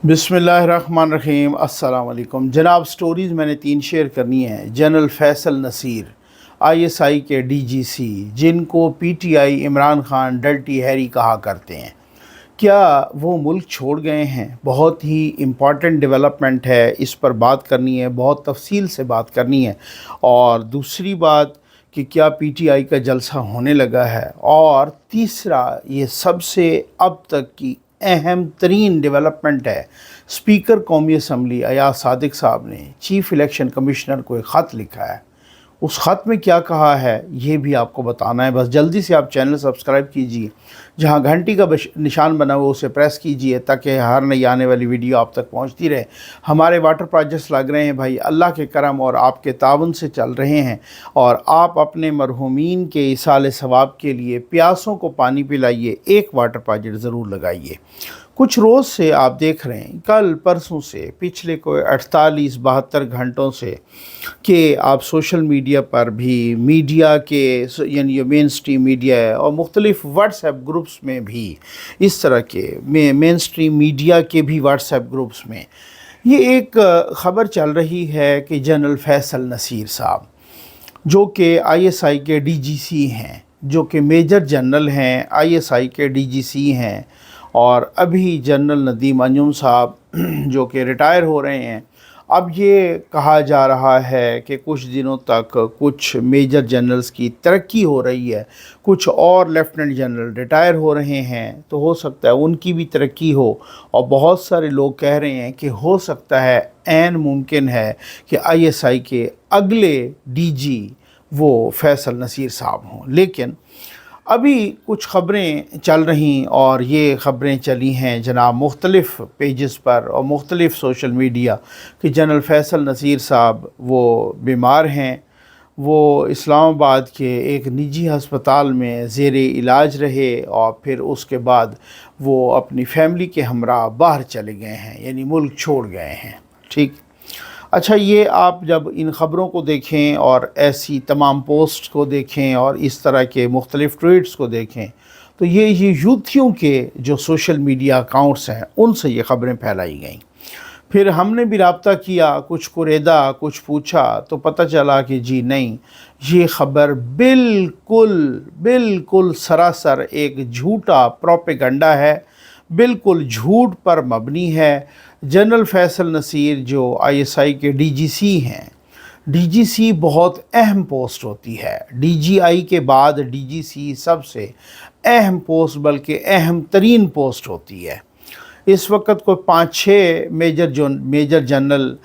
बिस्मिल्लाहिर्रहमानिर्रहीम। अस्सलाम वालेकुम जनाब। स्टोरीज़ मैंने 3 शेयर करनी है। जनरल फैसल नसीर आईएसआई के डीजीसी, जिनको PTI Imran Khan dirty Harry कहा करते हैं, क्या वो मुल्क छोड़ गए हैं? बहुत ही इम्पॉर्टेंट डेवलपमेंट है, इस पर बात करनी है, बहुत तफसील से बात करनी है। और दूसरी बात कि क्या पीटीआई का जलसा होने लगा है। और तीसरा, ये सबसे अब तक की अहम तरीन डेवलपमेंट है, स्पीकर कौमी असम्बली अयाज सादिक साहब ने चीफ़ इलेक्शन कमिश्नर को एक ख़त लिखा है। उस ख़त में क्या कहा है ये भी आपको बताना है। बस जल्दी से आप चैनल सब्सक्राइब कीजिए, जहां घंटी का निशान बना हुआ उसे प्रेस कीजिए ताकि हर नई आने वाली वीडियो आप तक पहुंचती रहे। हमारे वाटर प्रोजेक्ट्स लग रहे हैं भाई, अल्लाह के करम और आपके ताउन से चल रहे हैं। और आप अपने मरहूमीन के इसाले सवाब के लिए प्यासों को पानी पिलाइए, एक वाटर प्रोजेक्ट ज़रूर लगाइए। कुछ रोज़ से आप देख रहे हैं, कल परसों से, पिछले कोई 48-72 घंटों से, कि आप सोशल मीडिया पर भी, मीडिया के यानी मेन स्ट्रीम मीडिया है और मुख्तलिफ व्हाट्सएप ग्रुप्स में भी, इस तरह के मेन स्ट्रीम मीडिया के भी व्हाट्सएप ग्रुप्स में ये एक ख़बर चल रही है कि जनरल फैसल नसीर साहब, जो कि आईएसआई के डीजीसी हैं, जो कि मेजर जनरल हैं, आईएसआई के डीजीसी हैं, और अभी जनरल नदीम अंजुम साहब जो कि रिटायर हो रहे हैं। अब ये कहा जा रहा है कि कुछ दिनों तक कुछ मेजर जनरल्स की तरक्की हो रही है, कुछ और लेफ्टिनेंट जनरल रिटायर हो रहे हैं, तो हो सकता है उनकी भी तरक्की हो। और बहुत सारे लोग कह रहे हैं कि हो सकता है, ऐन मुमकिन है कि आईएसआई के अगले डीजी वो फैसल नसीर साहब हों। लेकिन अभी कुछ ख़बरें चल रही, और ये ख़बरें चली हैं जनाब मुख्तलिफ़ पेजेस पर और मुख्तलिफ़ सोशल मीडिया, कि जनरल फैसल नसीर साहब वो बीमार हैं। वो इस्लामाबाद के एक निजी हस्पताल में ज़ेरे इलाज रहे और फिर उसके बाद वो अपनी फ़ैमिली के हमरा बाहर चले गए हैं, यानी मुल्क छोड़ गए हैं। ठीक। अच्छा, ये आप जब इन ख़बरों को देखें और ऐसी तमाम पोस्ट को देखें और इस तरह के मुख्तलिफ़ ट्वीट्स को देखें, तो ये यूथियों के जो सोशल मीडिया अकाउंट्स हैं, उनसे ये ख़बरें फैलाई गईं। फिर हमने भी राब्ता किया, कुछ कुरेदा, कुछ पूछा, तो पता चला कि जी नहीं, ये ख़बर बिल्कुल सरासर एक झूठा प्रोपेगेंडा है, बिल्कुल झूठ पर मबनी है। जनरल फैसल नसीर जो आईएसआई के डीजीसी हैं, डीजीसी बहुत अहम पोस्ट होती है। डीजीआई के बाद डीजीसी सबसे अहम पोस्ट, बल्कि अहम तरीन पोस्ट होती है। इस वक्त कोई 5-6 मेजर जनरल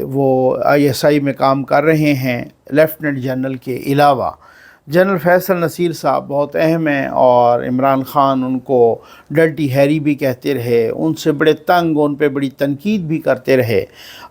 वो आईएसआई में काम कर रहे हैं, लेफ्टिनेंट जनरल के अलावा। जनरल फैसल नसीर साहब बहुत अहम हैं और इमरान खान उनको डर्टी हैरी भी कहते रहे, उनसे बड़े तंग, उन पे बड़ी तनकीद भी करते रहे।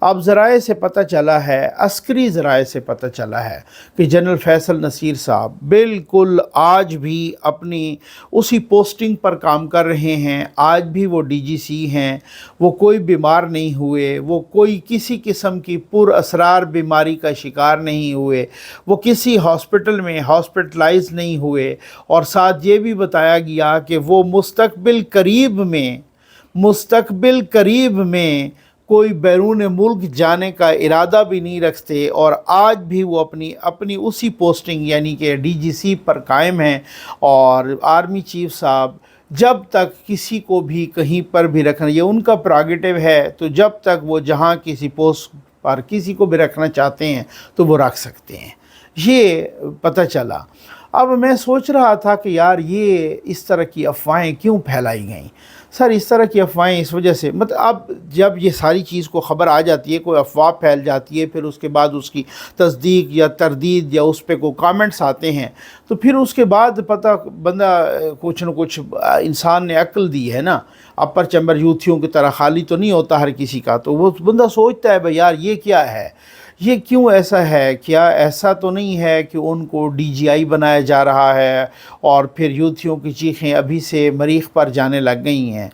अब ज़राए से पता चला है, अस्करी ज़राए से पता चला है कि जनरल फैसल नसीर साहब बिल्कुल आज भी अपनी उसी पोस्टिंग पर काम कर रहे हैं। आज भी वो डीजीसी हैं, वो कोई बीमार नहीं हुए, वो कोई किसी किस्म की पुरअसरार बीमारी का शिकार नहीं हुए, वो किसी हॉस्पिटल में हॉस्पिटलाइज नहीं हुए। और साथ ये भी बताया गया कि वो मुस्तकबिल करीब में कोई बैरून मुल्क जाने का इरादा भी नहीं रखते, और आज भी वो अपनी उसी पोस्टिंग यानी कि डीजीसी पर कायम हैं। और आर्मी चीफ साहब जब तक किसी को भी कहीं पर भी रखना, ये उनका प्रेरोगेटिव है, तो जब तक वो जहाँ किसी पोस्ट पर किसी को भी रखना चाहते हैं तो वो रख सकते हैं। ये पता चला। अब मैं सोच रहा था कि यार, ये इस तरह की अफवाहें क्यों फैलाई गईं? सर, इस तरह की अफवाहें इस वजह से, मतलब अब जब ये सारी चीज़ को ख़बर आ जाती है, कोई अफवाह फैल जाती है, फिर उसके बाद उसकी तस्दीक या तरदीद या उस पर कोई कमेंट्स आते हैं, तो फिर उसके बाद पता बंदा कुछ न कुछ, इंसान ने अक्ल दी है ना, अपर चैम्बर यूथियों की तरह खाली तो नहीं होता हर किसी का, तो वो बंदा सोचता है भाई यार ये क्या है, ये क्यों ऐसा है? क्या ऐसा तो नहीं है कि उनको डीजीआई बनाया जा रहा है और फिर यूथियों की चीखें अभी से मरीख पर जाने लग गई हैं?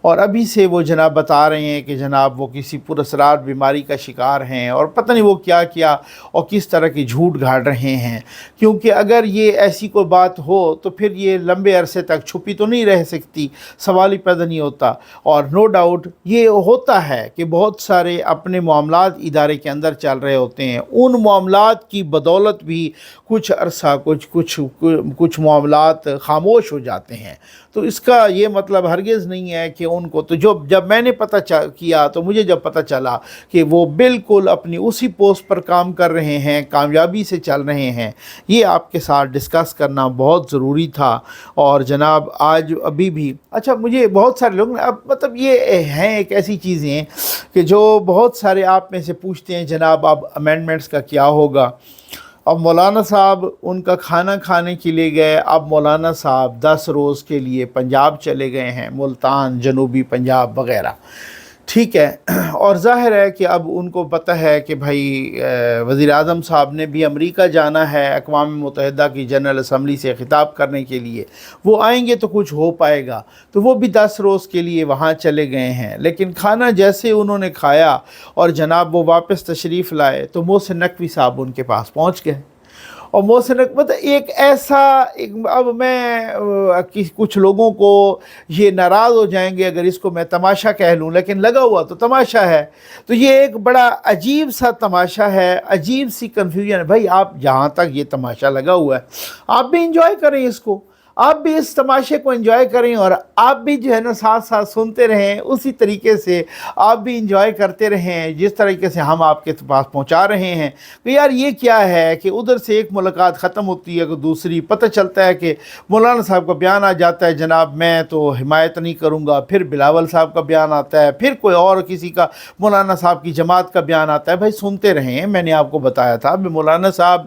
اور ابھی سے وہ جناب بتا رہے ہیں کہ جناب وہ کسی پراسرار بیماری کا شکار ہیں اور پتہ نہیں وہ کیا کیا اور کس طرح کی جھوٹ گھاڑ رہے ہیں، کیونکہ اگر یہ ایسی کوئی بات ہو تو پھر یہ لمبے عرصے تک چھپی تو نہیں رہ سکتی، سوال ہی پیدا نہیں ہوتا۔ اور نو ڈاؤٹ یہ ہوتا ہے کہ بہت سارے اپنے معاملات ادارے کے اندر چل رہے ہوتے ہیں، ان معاملات کی بدولت بھی کچھ عرصہ کچھ معاملات خاموش ہو جاتے ہیں۔ تو اس کا یہ مطلب ہرگز نہیں ہے کہ ان کو، تو جب میں نے پتہ کیا تو مجھے جب پتہ چلا کہ وہ بالکل اپنی اسی پوسٹ پر کام کر رہے ہیں، کامیابی سے چل رہے ہیں، یہ آپ کے ساتھ ڈسکس کرنا بہت ضروری تھا۔ اور جناب آج ابھی بھی اچھا مجھے بہت سارے لوگ اب مطلب یہ ہیں ایک ایسی چیزیں کہ جو بہت سارے آپ میں سے پوچھتے ہیں جناب اب امینڈمنٹس کا کیا ہوگا۔ اب مولانا صاحب ان کا کھانا کھانے کے لیے گئے، اب مولانا صاحب 10 روز کے لیے پنجاب چلے گئے ہیں، ملتان، جنوبی پنجاب وغیرہ، ٹھیک ہے۔ اور ظاہر ہے کہ اب ان کو پتہ ہے کہ بھائی وزیر اعظم صاحب نے بھی امریکہ جانا ہے اقوام متحدہ کی جنرل اسمبلی سے خطاب کرنے کے لیے، وہ آئیں گے تو کچھ ہو پائے گا، تو وہ بھی 10 روز کے لیے وہاں چلے گئے ہیں۔ لیکن کھانا جیسے انہوں نے کھایا اور جناب وہ واپس تشریف لائے تو محسن نقوی صاحب ان کے پاس پہنچ گئے۔ اور محسن مطلب ایک ایسا اب میں کچھ لوگوں کو یہ ناراض ہو جائیں گے اگر اس کو میں تماشا کہہ لوں، لیکن لگا ہوا تو تماشا ہے، تو یہ ایک بڑا عجیب سا تماشا ہے، عجیب سی کنفیوژن ہے۔ بھائی آپ جہاں تک یہ تماشا لگا ہوا ہے آپ بھی انجوائے کریں اس کو، آپ بھی اس تماشے کو انجوائے کریں، اور آپ بھی جو ہے نا ساتھ ساتھ سنتے رہیں، اسی طریقے سے آپ بھی انجوائے کرتے رہیں جس طریقے سے ہم آپ کے پاس پہنچا رہے ہیں۔ کہ یار یہ کیا ہے کہ ادھر سے ایک ملاقات ختم ہوتی ہے کہ دوسری، پتہ چلتا ہے کہ مولانا صاحب کا بیان آ جاتا ہے جناب میں تو حمایت نہیں کروں گا، پھر بلاول صاحب کا بیان آتا ہے، پھر کوئی اور کسی کا مولانا صاحب کی جماعت کا بیان آتا ہے۔ بھائی سنتے رہیں، میں نے آپ کو بتایا تھا مولانا صاحب،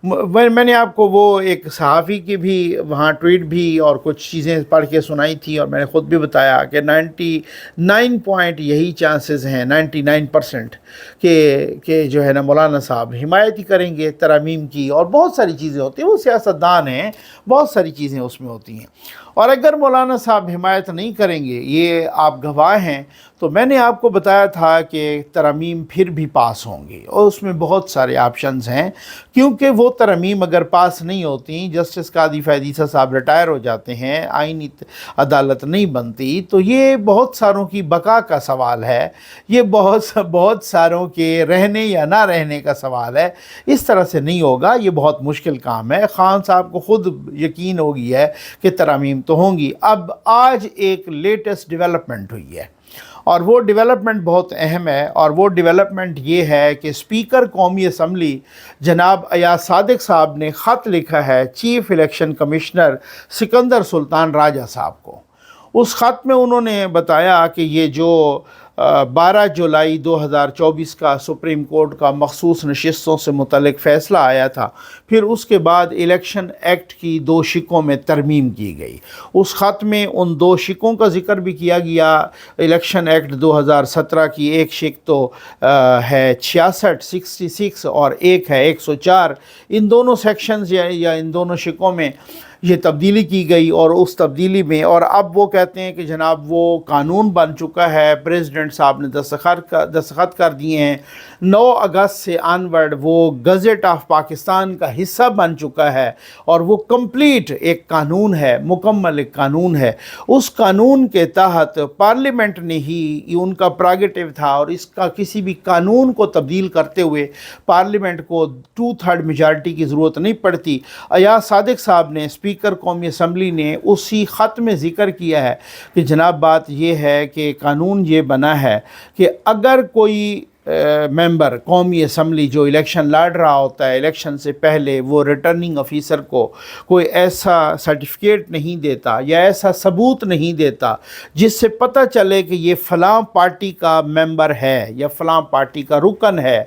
میں نے آپ کو وہ ایک صحافی کی بھی وہاں ٹویٹ بھی اور کچھ چیزیں پڑھ کے سنائی تھی، اور میں نے خود بھی بتایا کہ 99 پوائنٹ یہی چانسز ہیں، 99% کہ جو ہے نا مولانا صاحب حمایت ہی کریں گے ترامیم کی، اور بہت ساری چیزیں ہوتی ہیں، وہ سیاستدان ہیں، بہت ساری چیزیں اس میں ہوتی ہیں۔ اور اگر مولانا صاحب حمایت نہیں کریں گے، یہ آپ گواہ ہیں، تو میں نے آپ کو بتایا تھا کہ ترامیم پھر بھی پاس ہوں گی، اور اس میں بہت سارے آپشنز ہیں، کیونکہ وہ ترامیم اگر پاس نہیں ہوتی، جسٹس قاضی فیض عیسیٰ صاحب ریٹائر ہو جاتے ہیں، آئینی عدالت نہیں بنتی، تو یہ بہت ساروں کی بقا کا سوال ہے، یہ بہت ساروں کے رہنے یا نہ رہنے کا سوال ہے۔ اس طرح سے نہیں ہوگا، یہ بہت مشکل کام ہے۔ خان صاحب کو خود یقین ہو گئی ہے کہ ترامیم تو ہوں گی۔ اب آج ایک لیٹسٹ ڈیولپمنٹ ہوئی ہے، اور وہ ڈیولپمنٹ بہت اہم ہے، اور وہ ڈیولپمنٹ یہ ہے کہ اسپیکر قومی اسمبلی جناب ایاز صادق صاحب نے خط لکھا ہے چیف الیکشن کمشنر سکندر سلطان راجہ صاحب کو۔ اس خط میں انہوں نے بتایا کہ یہ جو 12 جولائی 2024 کا سپریم کورٹ کا مخصوص نشستوں سے متعلق فیصلہ آیا تھا، پھر اس کے بعد الیکشن ایکٹ کی 2 شقوں میں ترمیم کی گئی۔ اس خط میں ان 2 شقوں کا ذکر بھی کیا گیا۔ الیکشن ایکٹ 2017 کی ایک شق تو ہے 66 اور ایک ہے 104۔ ان دونوں سیکشنز یا ان دونوں شقوں میں یہ تبدیلی کی گئی، اور اس تبدیلی میں، اور اب وہ کہتے ہیں کہ جناب وہ قانون بن چکا ہے، پریزیڈنٹ صاحب نے دستخط کر دیے ہیں، 9 اگست سے آنورڈ وہ گزٹ آف پاکستان کا حصہ بن چکا ہے، اور وہ کمپلیٹ ایک قانون ہے، مکمل ایک قانون ہے۔ اس قانون کے تحت پارلیمنٹ نے ہی ان کا پریروگیٹو تھا، اور اس کا کسی بھی قانون کو تبدیل کرتے ہوئے پارلیمنٹ کو 2/3 میجارٹی کی ضرورت نہیں پڑتی۔ ایاز صادق صاحب نے، اسپیکر قومی اسمبلی نے، اسی خط میں ذکر کیا ہے کہ جناب بات یہ ہے کہ قانون یہ بنا ہے کہ اگر کوئی ممبر قومی اسمبلی جو الیکشن لڑ رہا ہوتا ہے، الیکشن سے پہلے وہ ریٹرننگ آفیسر کو کوئی ایسا سرٹیفکیٹ نہیں دیتا یا ایسا ثبوت نہیں دیتا جس سے پتہ چلے کہ یہ فلاں پارٹی کا ممبر ہے یا فلاں پارٹی کا رکن ہے،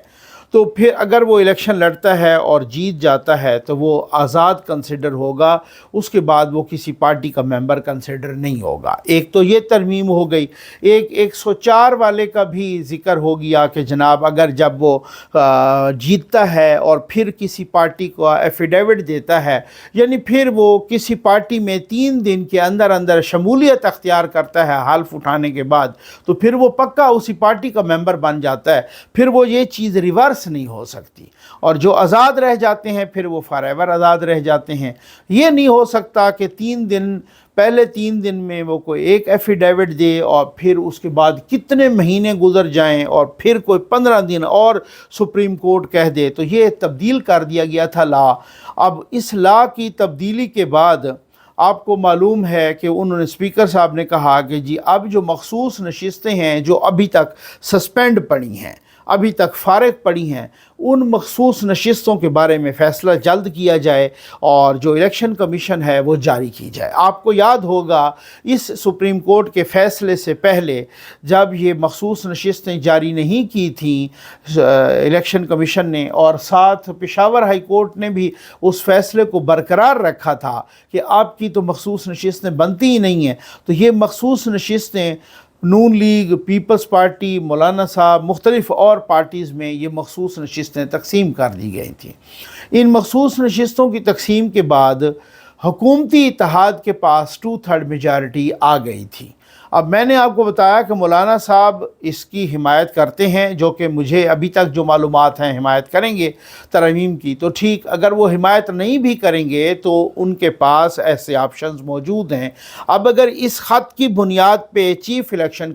तो फिर अगर वो इलेक्शन लड़ता है और जीत जाता है तो वो आज़ाद कंसिडर होगा, उसके बाद वो किसी पार्टी का मेंबर कंसिडर नहीं होगा। एक तो ये तरमीम हो गई। एक 104 वाले का भी ज़िक्र हो गया कि जनाब अगर जब वो जीतता है और फिर किसी पार्टी को एफिडेविट देता है, यानी फिर वो किसी पार्टी में 3 दिन के अंदर अंदर शमूलियत अख्तियार करता है हल्फ उठाने के बाद, तो फिर वो पक्का उसी पार्टी का मेंबर बन जाता है। फिर वो ये चीज़ रिवर्स नहीं हो सकती, और जो आज़ाद रह जाते हैं फिर वो फॉरएवर आज़ाद रह जाते हैं। ये नहीं हो सकता कि 3 दिन पहले 3 दिन में वो कोई एक एफिडेविट दे और फिर उसके बाद कितने महीने गुजर जाएं और फिर कोई 15 दिन और सुप्रीम कोर्ट कह दे। तो ये तब्दील कर दिया गया था लॉ। अब इस लॉ की तब्दीली के बाद आपको मालूम है कि उन्होंने स्पीकर साहब ने कहा कि जी अब जो मखसूस नशिस्तें हैं जो अभी तक सस्पेंड पड़ी हैं, अभी तक फारिग पड़ी हैं, उन मखसूस नशिस्तों के बारे में फ़ैसला जल्द किया जाए और जो इलेक्शन कमीशन है वो जारी की जाए। आपको याद होगा इस सुप्रीम कोर्ट के फ़ैसले से पहले जब ये मखसूस नशिस्तें जारी नहीं की थी इलेक्शन कमीशन ने, और साथ पेशावर हाई कोर्ट ने भी उस फ़ैसले को बरकरार रखा था कि आपकी तो मखसूस नशिस्तें बनती ही नहीं हैं, तो ये मखसूस नशिस्तें नून लीग, पीपल्स पार्टी, मौलाना साहब, मुख्तलिफ़ और पार्टीज़ में ये मखसूस नशिस्तें तकसीम कर दी गई थी। इन मखसूस नशिस्तों की तकसीम के बाद हुकूमती इत्तेहाद के पास 2/3 मेजॉरिटी आ गई थी। अब मैंने आपको बताया कि मौलाना साहब इसकी हिमायत करते हैं, जो कि मुझे अभी तक जो मालूमात हैं हिमायत करेंगे तरमीम की, तो ठीक। अगर वो हिमायत नहीं भी करेंगे तो उनके पास ऐसे ऑप्शंस मौजूद हैं। अब अगर इस ख़त की बुनियाद पे चीफ़ इलेक्शन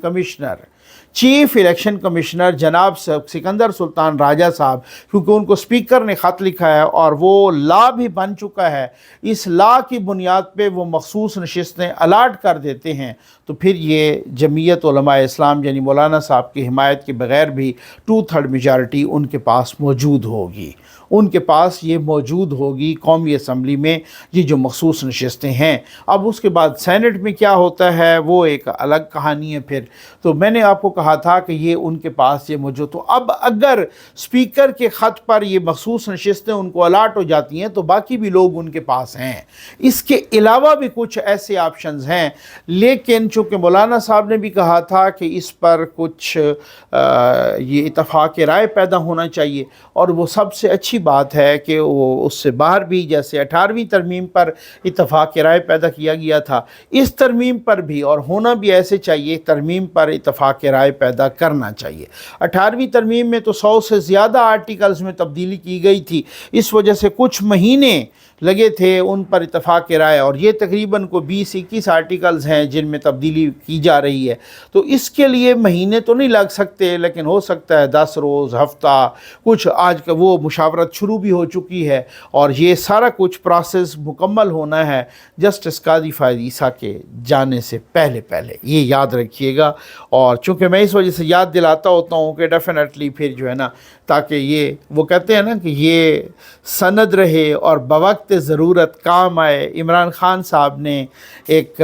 कमिश्नर जनाब सिकंदर सुल्तान राजा साहब, क्योंकि उनको स्पीकर ने ख़त लिखा है और वो लॉ भी बन चुका है, इस लॉ की बुनियाद पे वो मखसूस नशिस्तें अलाट कर देते हैं, तो फिर ये जमीयत उलमा इस्लाम यानी मौलाना साहब की हिमायत के बग़ैर भी 2/3 मेजॉरिटी उनके पास मौजूद होगी। उनके पास ये मौजूद होगी कौमी असम्बली में ये जो मखसूस नशिस्तें हैं। अब उसके बाद सेनेट में क्या होता है वो एक अलग कहानी है फिर। तो मैंने आपको कहा था कि ये उनके पास ये मौजूद। तो अब अगर स्पीकर के ख़त पर ये मखसूस नशिस्तें उनको अलाट हो जाती हैं तो बाकी भी लोग उनके पास हैं। इसके अलावा भी कुछ ऐसे ऑप्शंस हैं, लेकिन चूँकि मौलाना साहब ने भी कहा था कि इस पर कुछ ये इत्तफ़ाक़ राय पैदा होना चाहिए, और वो सबसे अच्छी बात है कि वो उससे बाहर भी, जैसे 18वीं तरमीम पर इत्तफ़ाक़ राय पैदा किया गया था, इस तरमीम पर भी, और होना भी ऐसे चाहिए, तरमीम पर इत्तफ़ाक़ राय पैदा करना चाहिए। 18वीं तरमीम में तो 100 से ज़्यादा आर्टिकल्स में तब्दीली की गई थी, इस वजह से कुछ महीने लगे थे उन पर इत्तफ़ाक़ राय, और ये तकरीबन को 20-21 आर्टिकल्स हैं जिनमें तब्दीली की जा रही है। तो इसके लिए महीने तो नहीं लग सकते, लेकिन हो सकता है 10 रोज़, हफ़्ता, कुछ। आज का वो मुशावरत शुरू भी हो चुकी है और ये सारा कुछ प्रोसेस मुकम्मल होना है जस्टिस कादी फ़ाइज़ ईसा के जाने से पहले पहले, ये याद रखिएगा। और चूँकि मैं इस वजह से याद दिलाता होता हूँ कि डेफिनेटली फिर जो है ना, ताकि ये वो कहते हैं ना कि ये सनद रहे और बवक्त ज़रूरत काम आए। इमरान ख़ान साहब ने एक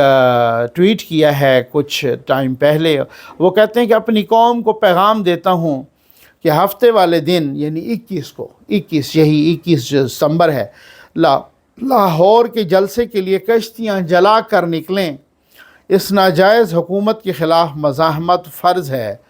ट्वीट किया है कुछ टाइम पहले, वो कहते हैं कि अपनी कौम को पैगाम देता हूँ कि हफ्ते वाले दिन यानी 21 जो सितंबर है, लाहौर के जलसे के लिए कश्तियाँ जला कर निकलें। इस नाजायज़ हुकूमत के ख़िलाफ़ मज़ाहमत फ़र्ज़ है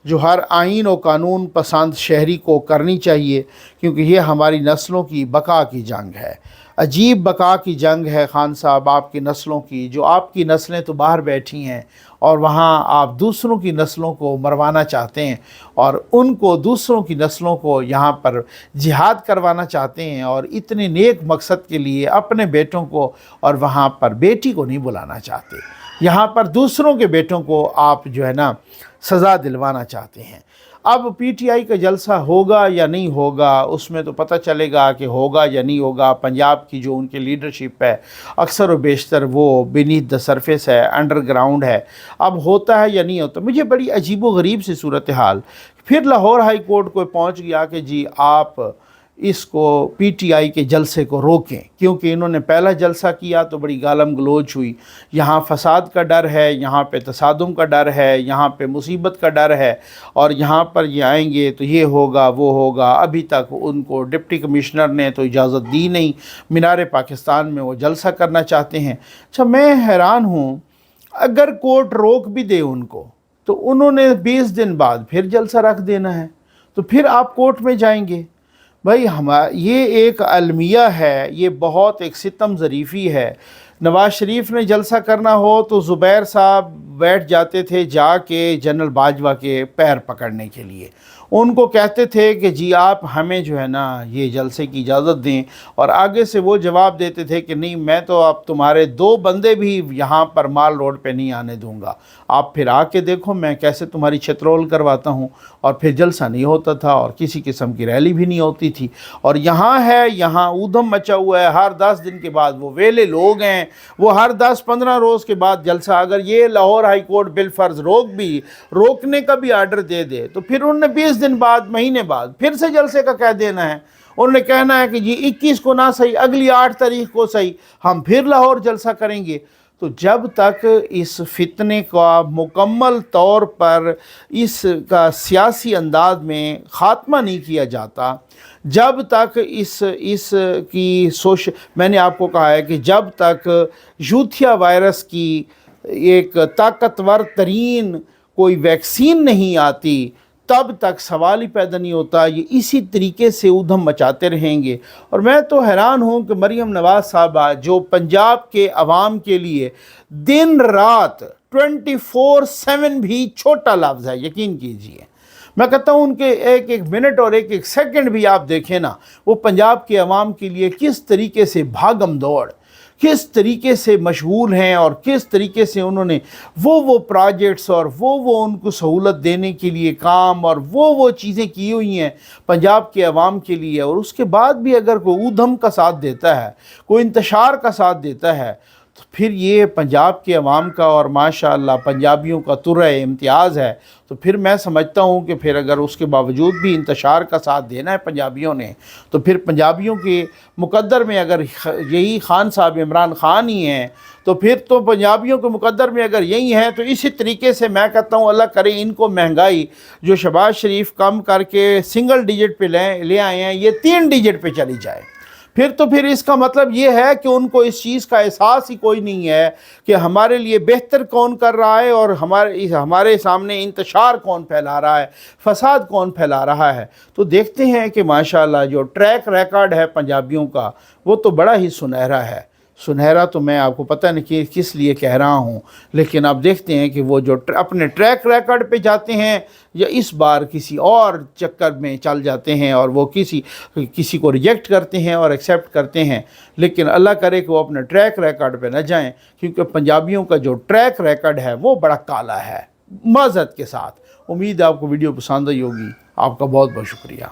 जो हर आइन और कानून पसंद शहरी को करनी चाहिए, क्योंकि ये हमारी नस्लों की बका की जंग है। अजीब बका की जंग है खान साहब आपकी नस्लों की, जो आपकी नस्लें तो बाहर बैठी हैं और वहाँ आप दूसरों की नस्लों को मरवाना चाहते हैं और उनको दूसरों की नस्लों को यहाँ पर जिहाद करवाना चाहते हैं, और इतने नेक मकसद के लिए अपने बेटों को और वहाँ पर बेटी को नहीं बुलाना चाहते। यहाँ पर दूसरों के बेटों को आप जो है ना सज़ा दिलवाना चाहते हैं। अब पीटीआई का जलसा होगा या नहीं होगा, उसमें तो पता चलेगा कि होगा या नहीं होगा। पंजाब की जो उनकी लीडरशिप है अक्सर व बेशतर वो बीनीथ द सरफेस है, अंडरग्राउंड है। अब होता है या नहीं होता, मुझे बड़ी अजीब व गरीब सी सूरत हाल। फिर लाहौर हाई कोर्ट को पहुंच गया कि जी आप इसको पीटीआई के जलसे को रोकें, क्योंकि इन्होंने पहला जलसा किया तो बड़ी गालम गलोच हुई। यहाँ फसाद का डर है, यहाँ पे तसादुम का डर है, यहाँ पे मुसीबत का डर है, और यहाँ पर ये आएंगे तो ये होगा वो होगा। अभी तक उनको डिप्टी कमिश्नर ने तो इजाज़त दी नहीं, मीनार पाकिस्तान में वो जलसा करना चाहते हैं। अच्छा, मैं हैरान हूँ, अगर कोर्ट रोक भी दे उनको तो उन्होंने 20 दिन बाद फिर जलसा रख देना है, तो फिर आप कोर्ट में जाएंगे। भाई ये एक अलमिया है, ये बहुत एक सितम ज़रीफ़ी है। नवाज़ शरीफ ने जलसा करना हो तो ज़ुबैर साहब बैठ जाते थे जाके जनरल बाजवा के पैर पकड़ने के लिए, उनको कहते थे कि जी आप हमें जो है ना ये जलसे की इजाज़त दें, और आगे से वो जवाब देते थे कि नहीं, मैं तो अब तुम्हारे 2 बंदे भी यहाँ पर माल रोड पे नहीं आने दूंगा, आप फिर आके देखो मैं कैसे तुम्हारी छतरोल करवाता हूँ। और फिर जलसा नहीं होता था और किसी किस्म की रैली भी नहीं होती थी। और यहाँ है, यहाँ ऊधम मचा हुआ है, हर 10 दिन के बाद वो वेले लोग हैं, वो हर 10-15 रोज़ के बाद जलसा। अगर ये लाहौर हाई कोर्ट बिलफर्ज रोकने का भी आर्डर दे दे तो फिर उन्होंने 20 दिन बाद, महीने बाद फिर से जलसे का कह देना है। उन्होंने कहना है कि जी 21 को ना सही, अगली 8 तारीख को सही, हम फिर लाहौर जलसा करेंगे। तो जब तक इस फितने का मुकम्मल तौर पर इसका सियासी अंदाज में ख़ात्मा नहीं किया जाता, जब तक मैंने आपको कहा है कि जब तक यूथिया वायरस की एक ताकतवर तरीन कोई वैक्सीन नहीं आती, तब तक सवाल ही पैदा नहीं होता। ये इसी तरीके से उधम मचाते रहेंगे। और मैं तो हैरान हूँ कि मरीम नवाज़ साहबा, जो पंजाब के अवाम के लिए दिन रात 24/7 भी छोटा लफ्ज़ है, यकीन कीजिए। मैं कहता हूँ उनके एक एक मिनट और एक एक सेकंड भी आप देखें ना, वो पंजाब के अवाम के लिए किस तरीके से भागम दौड़, किस तरीके से मशगूल हैं, और किस तरीके से उन्होंने वो प्रोजेक्ट्स और वो उनको सहूलत देने के लिए काम और वो चीज़ें की हुई हैं पंजाब के अवाम के लिए। और उसके बाद भी अगर कोई ऊधम का साथ देता है, कोई इंतशार का साथ देता है, तो फिर ये पंजाब के अवाम का और माशाअल्लाह पंजाबियों का तुर्रा इम्तियाज़ है। तो फिर मैं समझता हूँ कि फिर अगर उसके बावजूद भी इंतशार का साथ देना है पंजाबियों ने, तो फिर पंजाबियों के मुकद्दर में अगर यही खान साहब इमरान खान ही हैं, तो फिर तो पंजाबियों के मुकद्दर में अगर यही है, तो इसी तरीके से मैं कहता हूँ अल्लाह करे इनको महंगाई जो शहबाज शरीफ कम करके सिंगल डिजिट पे ले आए हैं, ये 3 डिजिट पे चली जाए। फिर इसका मतलब ये है कि उनको इस चीज़ का एहसास ही कोई नहीं है कि हमारे लिए बेहतर कौन कर रहा है और हमारे सामने इंतशार कौन फैला रहा है, फसाद कौन फैला रहा है। तो देखते हैं कि माशाअल्लाह जो ट्रैक रिकॉर्ड है पंजाबियों का, वो तो बड़ा ही सुनहरा है। सुनहरा तो मैं आपको पता नहीं कि किस लिए कह रहा हूँ, लेकिन आप देखते हैं कि वो जो अपने ट्रैक रिकॉर्ड पे जाते हैं या इस बार किसी और चक्कर में चल जाते हैं और वो किसी को रिजेक्ट करते हैं और एक्सेप्ट करते हैं। लेकिन अल्लाह करे कि वो अपने ट्रैक रिकॉर्ड पे न जाएं, क्योंकि पंजाबियों का जो ट्रैक रिकॉर्ड है वो बड़ा काला है। माज़रत के साथ उम्मीद है आपको वीडियो पसंद आई होगी। आपका बहुत बहुत शुक्रिया।